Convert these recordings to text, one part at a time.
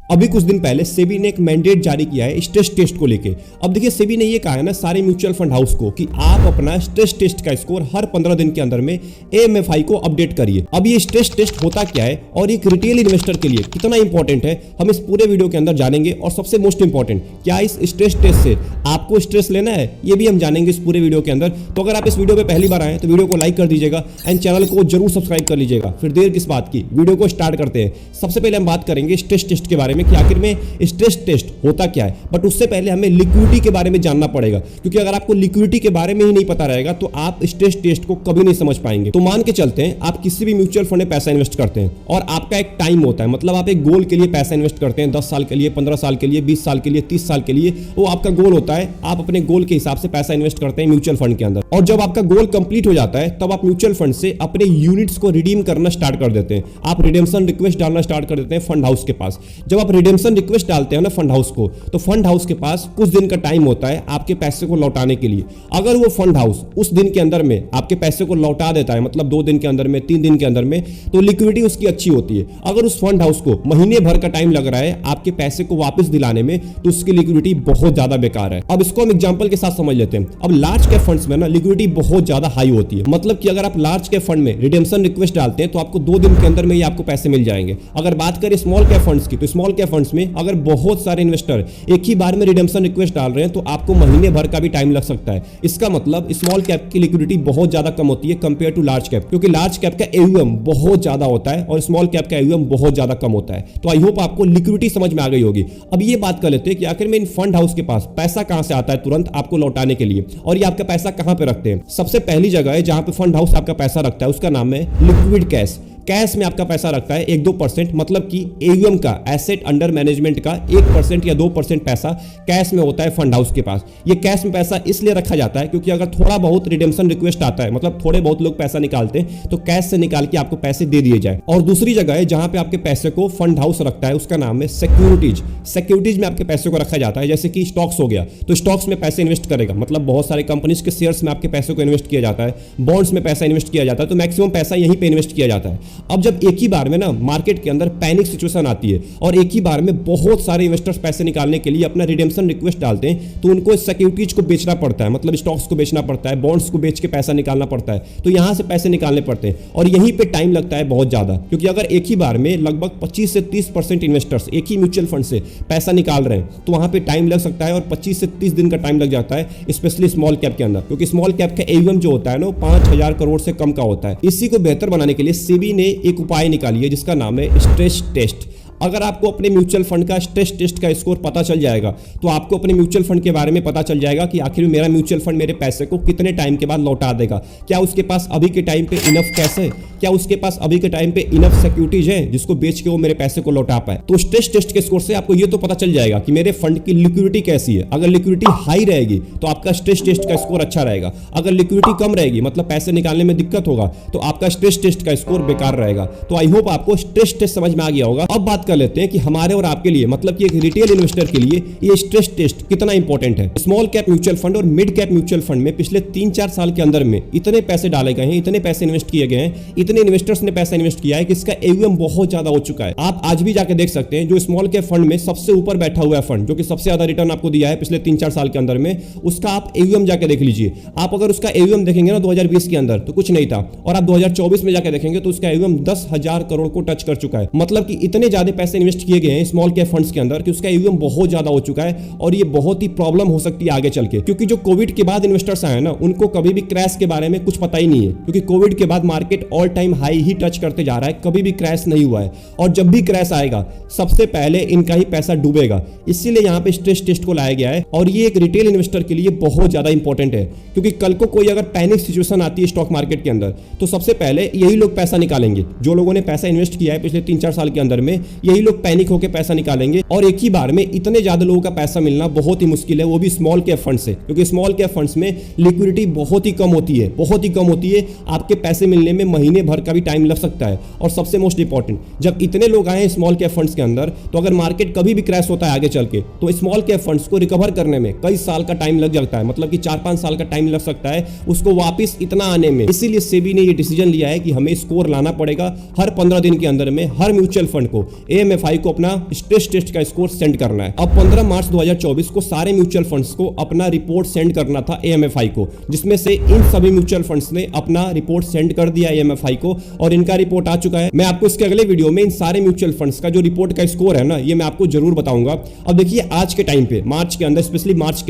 अभी कुछ दिन पहले सेबी ने एक मैंडेट जारी किया है स्ट्रेस टेस्ट को लेके। अब देखिए सेबी ने ये कहा है ना सारे म्यूचुअल फंड हाउस को कि आप अपना स्ट्रेस टेस्ट का स्कोर हर 15 दिन के अंदर में एएमएफआई को अपडेट करिए। अब ये स्ट्रेस टेस्ट होता क्या है और एक रिटेल इन्वेस्टर के लिए कितना इंपॉर्टेंट है, हम इस पूरे वीडियो के अंदर जानेंगे। और सबसे मोस्ट इंपॉर्टेंट, क्या इस स्ट्रेस टेस्ट से आपको स्ट्रेस लेना है, ये भी हम जानेंगे इस पूरे वीडियो के अंदर। तो अगर आप इस वीडियो पे पहली बार आए तो वीडियो को लाइक कर दीजिएगा एंड चैनल को जरूर सब्सक्राइब कर लीजिएगा। फिर देर किस बात की, वीडियो को स्टार्ट करते हैं। सबसे पहले हम बात करेंगे स्ट्रेस टेस्ट के बारे में कि आखिर में स्ट्रेस टेस्ट होता क्या है। बट उससे पहले हमें लिक्विडिटी के बारे में जानना पड़ेगा, क्योंकि अगर आपको लिक्विडिटी के बारे में ही नहीं पता रहेगा तो आप स्ट्रेस टेस्ट को कभी नहीं समझ पाएंगे। तो मान के चलते हैं आप किसी भी म्यूचुअल फंड में पैसा इन्वेस्ट करते हैं और आपका एक टाइम होता है, मतलब आप एक गोल के लिए पैसा इन्वेस्ट करते हैं, 10 साल के लिए, 15 साल के लिए, 20 साल के लिए, 30 साल के लिए, वो आपका गोल होता है। आप अपने गोल के हिसाब से पैसा इन्वेस्ट करते हैं म्यूचुअल फंड के अंदर। और जब आपका गोल कंप्लीट हो जाता है तब आप म्यूचुअल फंड से अपने यूनिट्स को रिडीम करना स्टार्ट कर देते हैं। आप रिडेम्पशन रिक्वेस्ट डालना स्टार्ट कर देते हैं फंड हाउस के पास। जब आप रिडेम्पशन रिक्वेस्ट डालते हैं ना फंड हाउस को, तो फंड हाउस के पास कुछ दिन का टाइम होता है आपके पैसे को लौटाने के लिए। अगर वो फंड हाउस उस दिन के अंदर में आपके पैसे को लौटा देता है, मतलब 2 दिन के अंदर में, 3 दिन के अंदर में, तो लिक्विडिटी उसकी अच्छी होती है। अगर उस फंड हाउस को महीने भर का टाइम लग रहा है आपके पैसे को वापस दिलाने में, तो उसकी लिक्विडिटी बहुत ज्यादा बेकार है। अब इसको हम एग्जांपल के साथ समझ लेते हैं। अब लार्ज कैप फंड्स में ना लिक्विडिटी बहुत ज्यादा हाई होती है, मतलब कि अगर आप लार्ज कैप फंड में रिडेम्पशन रिक्वेस्ट डालते हैं तो आपको 2 दिन के अंदर में ही आपको पैसे मिल जाएंगे। अगर बात करें स्मॉल कैप फंड्स की, तो स्मॉल कैप फंड्स में अगर बहुत सारे इन्वेस्टर एक ही बार में रिडेम्पशन रिक्वेस्ट डाल रहे हैं तो आपको महीने भर का भी टाइम लग सकता है। इसका मतलब स्मॉल कैप की लिक्विडिटी बहुत ज्यादा कम होती है कंपेयर टू लार्ज कैप, क्योंकि लार्ज कैप का एयूएम बहुत ज्यादा होता है और स्मॉल कैप का एयूएम बहुत ज्यादा कम होता है। तो आई होप आपको लिक्विडिटी समझ में आ गई होगी। अब ये बात कर लेते हैं कि आखिर में इन फंड हाउस के पास पैसा कहां से आता है तुरंत आपको लौटाने के लिए, और ये आपका पैसा कहां पे रखते हैं। सबसे पहली जगह है जहां पे फंड हाउस आपका पैसा रखता है, उसका नाम है लिक्विड कैश। कैश में आपका पैसा रखता है 1-2%, मतलब कि एयूएम का, एसेट अंडर मैनेजमेंट का 1% या 2% पैसा कैश में होता है फंड हाउस के पास। ये कैश में पैसा इसलिए रखा जाता है क्योंकि अगर थोड़ा बहुत रिडेम्पशन रिक्वेस्ट आता है, मतलब थोड़े बहुत लोग पैसा निकालते हैं, तो कैश से निकाल के आपको पैसे दे दिए जाए। और दूसरी जगह है जहां पे आपके पैसे को फंड हाउस रखता है, उसका नाम है सिक्योरिटीज। सिक्योरिटीज में आपके पैसे को रखा जाता है, जैसे कि स्टॉक्स हो गया तो स्टॉक्स में पैसे इन्वेस्ट करेगा, मतलब बहुत सारे कंपनीज के शेयर्स में आपके पैसे को इन्वेस्ट किया जाता है, बॉन्ड्स में पैसा इन्वेस्ट किया जाता है, तो मैक्सिमम पैसा यहीं पे इन्वेस्ट किया जाता है। अब जब एक ही बार में ना मार्केट के अंदर पैनिक सिचुएशन आती है और एक ही बार में बहुत सारे इन्वेस्टर्स पैसे निकालने के लिए अपना रिडेम्पशन रिक्वेस्ट डालते हैं, तो उनको सिक्योरिटीज को बेचना पड़ता है, मतलब स्टॉक्स को बेचना पड़ता है, बॉन्ड्स को बेच के पैसा निकालना पड़ता है, तो यहां से पैसे निकालने पड़ते हैं और यहीं पे टाइम लगता है बहुत ज्यादा। क्योंकि अगर एक ही बार में लगभग 25 से 30% इन्वेस्टर्स एक ही म्यूचुअल फंड से पैसा निकाल रहे हैं, तो वहां पे टाइम लग सकता है और 25 से 30 दिन का टाइम लग जाता है, स्पेशली स्मॉल कैप के अंदर, क्योंकि स्मॉल कैप का एयूएम जो होता है ना 5000 करोड़ से कम का होता है। इसी को बेहतर बनाने के लिए सेबी ने एक उपाय निकाली है जिसका नाम है स्ट्रेस टेस्ट। अगर आपको अपने म्यूचुअल फंड का स्ट्रेस टेस्ट का स्कोर पता चल जाएगा तो आपको अपने म्यूचुअल फंड के बारे में पता चल जाएगा कि आखिर में मेरा म्यूचुअल फंड मेरे पैसे को कितने टाइम के बाद लौटा देगा। क्या उसके पास अभी के टाइम पे इनफ कैश है, क्या उसके पास अभी के टाइम पे इनफ सिक्योरिटीज है जिसको बेच के वो मेरे पैसे को लौटा पाए। तो स्ट्रेस टेस्ट के स्कोर से आपको ये तो पता चल जाएगा कि मेरे फंड की लिक्विडिटी कैसी है। अगर लिक्विडिटी हाई रहेगी तो आपका स्ट्रेस टेस्ट का स्कोर अच्छा रहेगा, अगर लिक्विडिटी कम रहेगी, मतलब पैसे निकालने में दिक्कत होगा, तो आपका स्ट्रेस टेस्ट का स्कोर बेकार रहेगा। तो आई होप आपको स्ट्रेस टेस्ट समझ में आ गया होगा। अब बात कर लेते हैं कि हमारे और आपके लिए, मतलब कि एक रिटेल इन्वेस्टर के लिए ये स्ट्रेस टेस्ट कितना इंपॉर्टेंट है। स्मॉल कैप म्यूचुअल फंड और मिड कैप म्यूचुअल फंड में पिछले 3-4 साल के अंदर में इतने पैसे डाले गए हैं, इतने पैसे इन्वेस्ट किए गए हैं, इतने इन्वेस्टर्स ने पैसा इन्वेस्ट किया है कि इसका एयूएम बहुत ज्यादा हो चुका है। आप आज भी जाके देख सकते हैं जो स्मॉल कैप फंड में सबसे ऊपर बैठा हुआ है फंड, जो कि सबसे ज्यादा रिटर्न आपको दिया है पिछले 3-4 साल के अंदर में, उसका आप एयूएम जाके देख लीजिए। आप अगर उसका एयूएम देखेंगे ना 2020 के अंदर तो कुछ नहीं था, और आप 2024 में जाके देखेंगे तो उसका एयूएम 10,000 करोड़ को टच कर चुका है। मतलब कि इतने ज्यादा पैसे इन्वेस्ट किए गए हैं स्मॉल कैप फंड्स के अंदर कि उसका एयूएम बहुत ज्यादा हो चुका है और ये बहुत ही प्रॉब्लम हो सकती है आगे चल के, क्योंकि जो कोविड के बाद इन्वेस्टर्स आए ना उनको कभी भी क्रैश के बारे में कुछ पता ही नहीं है, क्योंकि कोविड के बाद मार्केट ऑल टाइम हाई ही टच करते जा रहा है, कभी भी क्रैश नहीं हुआ है। और जब भी क्रैश आएगा सबसे पहले इनका ही पैसा डूबेगा, इसीलिए यहाँ पे स्ट्रेस टेस्ट को लाया गया है। और ये एक रिटेल इन्वेस्टर के लिए बहुत ज्यादा इंपॉर्टेंट है, क्योंकि कल को कोई अगर पैनिक सिचुएशन आती है स्टॉक मार्केट के अंदर तो सबसे पहले यही लोग पैसा निकालेंगे। जो लोगों ने पैसा इन्वेस्ट किया है पिछले 3-4 साल के अंदर में, यही लोग पैनिक होकर पैसा निकालेंगे और एक ही बार में इतने ज्यादा लोगों का पैसा मिलना बहुत ही मुश्किल है, वो भी स्मॉल कैप फंड से, क्योंकि स्मॉल कैप फंड्स में लिक्विडिटी बहुत ही कम होती है, बहुत ही कम होती है। आपके पैसे मिलने में महीने भर का भी टाइम लग सकता है। और सबसे मोस्ट इंपॉर्टेंट, जब इतने लोग आए स्मॉल कैप फंड्स के अंदर, तो अगर मार्केट कभी भी क्रैश होता है आगे चल के, तो स्मॉल कैप फंड्स को रिकवर करने में कई साल का टाइम लग जाता है, मतलब कि 4-5 साल का टाइम लग सकता है उसको वापस इतना आने में। इसीलिए सेबी ने ये डिसीजन लिया है कि हमें स्कोर लाना पड़ेगा हर 15 दिन के अंदर में। हर म्यूचुअल फंड को AMFI को अपना स्ट्रेस टेस्ट का स्कोर सेंड करना है। अब 15 मार्च 2024 को सारे म्यूचुअल फंड्स को अपना रिपोर्ट सेंड करना था AMFI को, जिसमें से इन सभी म्यूचुअल फंड्स ने अपना रिपोर्ट सेंड कर दिया AMFI को और इनका रिपोर्ट आ चुका है। मैं आपको इसके अगले वीडियो में इन सारे म्यूचुअल फंड्स का जो रिपोर्ट का स्कोर है ना, ये मैं आपको जरूर बताऊंगा। अब देखिए आज के टाइम पे मार्च के अंदर, स्पेशली मार्च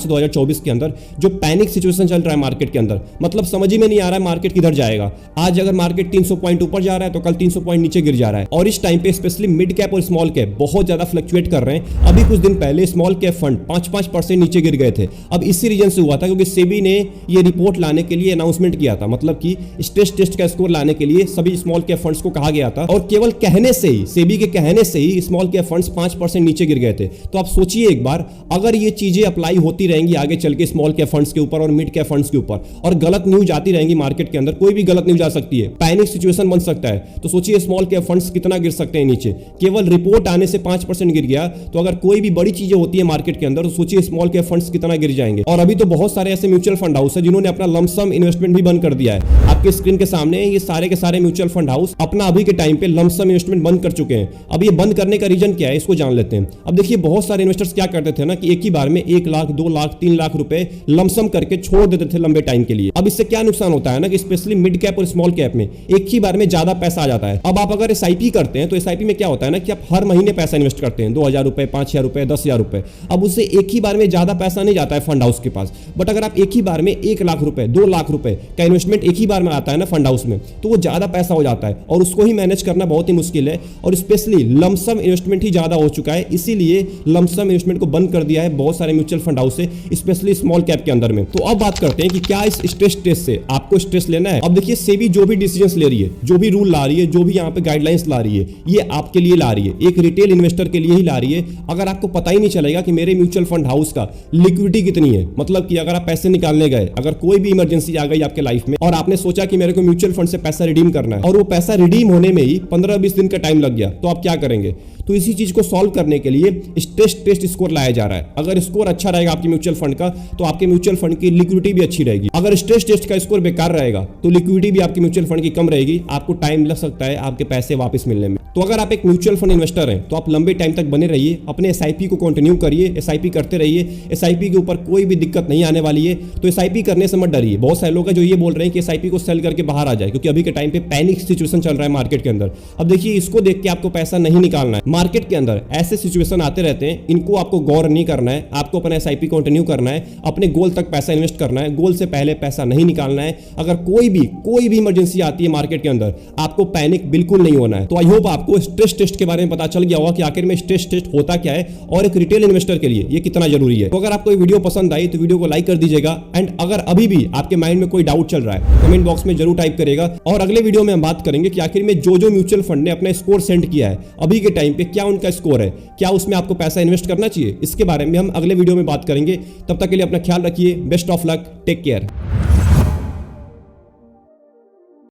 2024 के अंदर जो पैनिक सिचुएशन चल रहा है मार्केट के अंदर, मतलब समझ ही में नहीं आ रहा है मार्केट किधर जाएगा। आज अगर मार्केट 300 पॉइंट ऊपर जा रहा है तो कल 300 पॉइंट नीचे गिर जा रहा है। और इस टाइम पे स्पेशली मिड कैप और स्मॉल कैप बहुत ज्यादा फ्लक्चुएट कर रहे हैं। अभी कुछ दिन पहले स्मॉल कैप फंड 5% नीचे गिर गए थे। अब इसी रीजन से हुआ था क्योंकि सेबी ने ये रिपोर्ट लाने के लिए अनाउंसमेंट किया था, मतलब कि स्ट्रेस टेस्ट का स्कोर लाने के लिए सभी स्मॉल कैप फंड्स को कहा गया था और केवल कहने से ही, सेबी के कहने से ही स्मॉल कैप फंड्स 5% नीचे गिर गए थे। तो आप सोचिए एक बार, अगर ये चीजें अप्लाई होती रहेंगी आगे चल के स्मॉल कैप फंड्स के ऊपर और मिड कैप फंड्स के ऊपर, और गलत न्यूज आती रहेंगी मार्केट के अंदर, कोई भी गलत न्यूज आ सकती है, पैनिक सिचुएशन बन सकता है, तो सोचिए स्मॉल कैप फंड्स कितना गिर सकते हैं नीचे। केवल रिपोर्ट आने से 5% गिर गया, तो अगर कोई भी बड़ी चीजें होती है मार्केट के अंदर तो सोचिए स्मॉल कैप फंड्स कितना गिर जाएंगे। और अभी तो बहुत सारे ऐसे म्यूचुअल फंड हाउस है जिन्होंने अपना लमसम इन्वेस्टमेंट भी बंद कर दिया है। आपके स्क्रीन के सामने ये सारे के सारे म्यूचुअल फंड हाउस अपना अभी के टाइम पे लमसम इन्वेस्टमेंट बंद कर चुके हैं। अब ये बंद करने का रीजन क्या है, इसको जान लेते हैं। अब देखिए बहुत सारे इन्वेस्टर्स क्या करते थे ना कि एक ही बार में 1 लाख 2 लाख 3 लाख रुपए लमसम करके छोड़ देते थे लंबे टाइम के लिए। अब इससे क्या नुकसान होता है ना कि स्पेशली मिड कैप और स्मॉल कैप में एक ही बार में ज्यादा पैसा आ जाता है। अब आप अगर SIP करते हैं तो SIP में क्या होता है ना कि आप हर महीने पैसा इन्वेस्ट करते हैं, 2000 रुपए, 5000 रुपए, 10,000 रुपए। अब उससे एक ही बार में ज्यादा पैसा नहीं जाता है फंड हाउस के पास। बट अगर आप एक ही बार में 1 लाख रुपए 2 लाख रुपए का इन्वेस्टमेंट एक ही बार में आता है ना फंड हाउस में, तो वो ज्यादा पैसा हो जाता है और उसको ही मैनेज करना बहुत ही मुश्किल है। और स्पेशली लमसम इन्वेस्टमेंट ही ज्यादा हो चुका है, इसीलिए लमसम इन्वेस्टमेंट को बंद कर दिया है बहुत सारे म्यूचुअल फंड हाउस से, स्पेशली स्मॉल कैप के अंदर में। तो अब बात करते हैं कि क्या इस स्ट्रेस टेस्ट से आपको स्ट्रेस लेना है। अब देखिए सेबी जो भी डिसीजंस ले रही है, जो भी रूल ला रही है, जो भी यहाँ पे गाइडलाइंस ला रही है, ये आपके लिए ला रही है, एक रिटेल इन्वेस्टर के लिए ही ला रही है। अगर आपको पता ही नहीं चलेगा कि मेरे म्यूचुअल फंड हाउस का लिक्विडिटी कितनी है, मतलब कि अगर आप पैसे निकालने गए, अगर कोई भी इमरजेंसी आ गई आपके लाइफ में और आपने सोचा कि मेरे को म्यूचुअल फंड से पैसा रिडीम करना है और वो पैसा रिडीम होने में ही 15-20 दिन का टाइम लग गया, तो आप क्या करेंगे। तो इसी चीज को सॉल्व करने के लिए स्ट्रेस टेस्ट स्कोर लाया जा रहा है। अगर स्कोर अच्छा रहेगा आपके म्यूचुअल फंड का तो आपके म्यूचुअल फंड की लिक्विडिटी भी अच्छी रहेगी। अगर स्ट्रेस टेस्ट का स्कोर बेकार रहेगा तो लिक्विडिटी भी आपके म्यूचुअल फंड की कम रहेगी, आपको टाइम लग सकता है आपके पैसे वापस मिलने में। तो अगर आप एक म्यूचुअल फंड इन्वेस्टर हैं तो आप लंबे टाइम तक बने रहिए, अपने SIP को कंटिन्यू करिए, SIP करते रहिए। SIP के ऊपर कोई भी दिक्कत नहीं आने वाली है, तो SIP करने से मत डरिए। बहुत सारे लोग हैं जो ये बोल रहे हैं कि SIP को सेल करके बाहर आ जाए, क्योंकि अभी के टाइम पे पैनिक सिचुएशन चल रहा है मार्केट के अंदर। अब देखिए इसको देख के आपको पैसा नहीं निकालना है। मार्केट के अंदर ऐसे सिचुएशन आते रहते हैं, इनको आपको गौर नहीं करना है। आपको अपना SIP कंटिन्यू करना है, अपने गोल तक पैसा इन्वेस्ट करना है, गोल से पहले पैसा नहीं निकालना है। अगर कोई भी इमरजेंसी आती है मार्केट के अंदर, आपको पैनिक बिल्कुल नहीं होना है। तो आई होप आपको स्ट्रेस टेस्ट के बारे में पता चल गया होगा कि आखिर में स्ट्रेस टेस्ट होता क्या है और एक रिटेल इन्वेस्टर के लिए ये कितना जरूरी है। तो अगर आपको ये वीडियो पसंद आई तो वीडियो को लाइक कर दीजिएगा। एंड अगर अभी भी आपके माइंड में कोई डाउट चल रहा है कमेंट बॉक्स में जरूर टाइप करेगा। और अगले वीडियो में हम बात करेंगे कि आखिर में जो म्यूचुअल फंड ने अपना स्कोर सेंड किया है अभी के टाइम पे, क्या उनका स्कोर है, क्या उसमें आपको पैसा इन्वेस्ट करना चाहिए, इसके बारे में हम अगले वीडियो में बात करेंगे। तब तक के लिए अपना ख्याल रखिए। Best of luck, take care.